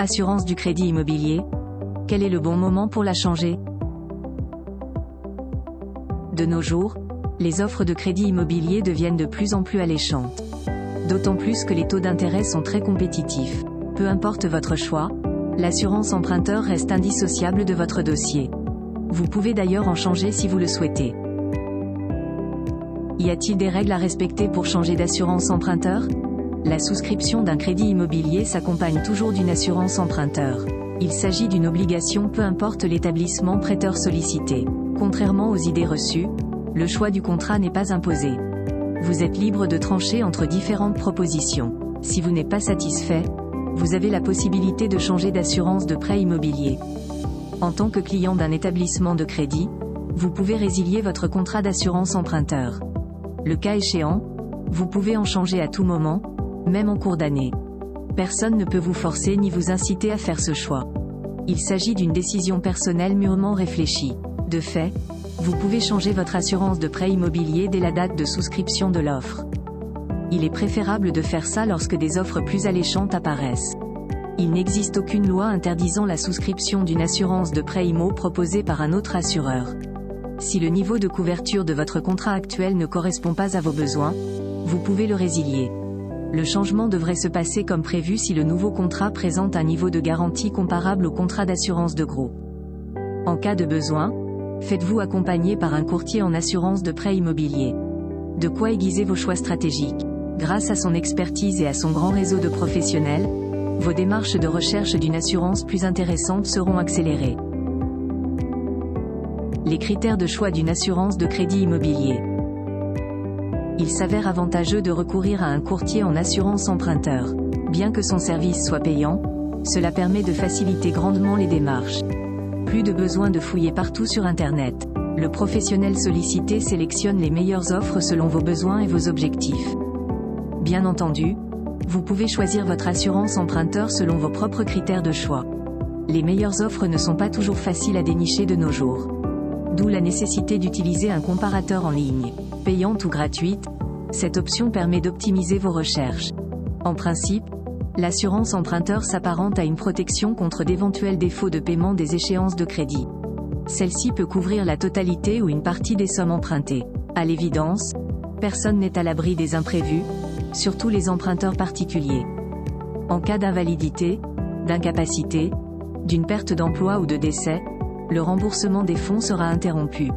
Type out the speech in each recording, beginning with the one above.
Assurance du crédit immobilier. Quel est le bon moment pour la changer? De nos jours, les offres de crédit immobilier deviennent de plus en plus alléchantes. D'autant plus que les taux d'intérêt sont très compétitifs. Peu importe votre choix, l'assurance emprunteur reste indissociable de votre dossier. Vous pouvez d'ailleurs en changer si vous le souhaitez. Y a-t-il des règles à respecter pour changer d'assurance emprunteur? La souscription d'un crédit immobilier s'accompagne toujours d'une assurance emprunteur. Il s'agit d'une obligation peu importe l'établissement prêteur sollicité. Contrairement aux idées reçues, le choix du contrat n'est pas imposé. Vous êtes libre de trancher entre différentes propositions. Si vous n'êtes pas satisfait, vous avez la possibilité de changer d'assurance de prêt immobilier. En tant que client d'un établissement de crédit, vous pouvez résilier votre contrat d'assurance emprunteur. Le cas échéant, vous pouvez en changer à tout moment, même en cours d'année. Personne ne peut vous forcer ni vous inciter à faire ce choix. Il s'agit d'une décision personnelle mûrement réfléchie. De fait, vous pouvez changer votre assurance de prêt immobilier dès la date de souscription de l'offre. Il est préférable de faire ça lorsque des offres plus alléchantes apparaissent. Il n'existe aucune loi interdisant la souscription d'une assurance de prêt immo proposée par un autre assureur. Si le niveau de couverture de votre contrat actuel ne correspond pas à vos besoins, vous pouvez le résilier. Le changement devrait se passer comme prévu si le nouveau contrat présente un niveau de garantie comparable au contrat d'assurance de groupe. En cas de besoin, faites-vous accompagner par un courtier en assurance de prêt immobilier. De quoi aiguiser vos choix stratégiques. Grâce à son expertise et à son grand réseau de professionnels, vos démarches de recherche d'une assurance plus intéressante seront accélérées. Les critères de choix d'une assurance de crédit immobilier. Il s'avère avantageux de recourir à un courtier en assurance emprunteur. Bien que son service soit payant, cela permet de faciliter grandement les démarches. Plus de besoin de fouiller partout sur Internet. Le professionnel sollicité sélectionne les meilleures offres selon vos besoins et vos objectifs. Bien entendu, vous pouvez choisir votre assurance emprunteur selon vos propres critères de choix. Les meilleures offres ne sont pas toujours faciles à dénicher de nos jours. D'où la nécessité d'utiliser un comparateur en ligne. Payante ou gratuite, cette option permet d'optimiser vos recherches. En principe, l'assurance emprunteur s'apparente à une protection contre d'éventuels défauts de paiement des échéances de crédit. Celle-ci peut couvrir la totalité ou une partie des sommes empruntées. À l'évidence, personne n'est à l'abri des imprévus, surtout les emprunteurs particuliers. En cas d'invalidité, d'incapacité, d'une perte d'emploi ou de décès, le remboursement des fonds sera interrompu.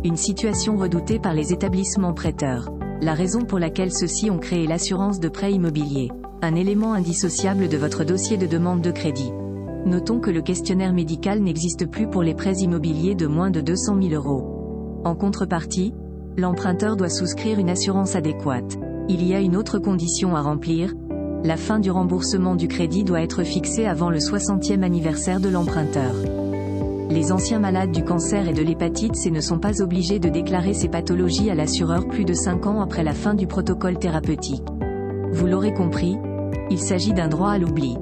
Une situation redoutée par les établissements prêteurs. La raison pour laquelle ceux-ci ont créé l'assurance de prêt immobilier. Un élément indissociable de votre dossier de demande de crédit. Notons que le questionnaire médical n'existe plus pour les prêts immobiliers de moins de 200 000 €. En contrepartie, l'emprunteur doit souscrire une assurance adéquate. Il y a une autre condition à remplir. La fin du remboursement du crédit doit être fixée avant le 60e anniversaire de l'emprunteur. Les anciens malades du cancer et de l'hépatite C ne sont pas obligés de déclarer ces pathologies à l'assureur plus de 5 ans après la fin du protocole thérapeutique. Vous l'aurez compris, il s'agit d'un droit à l'oubli.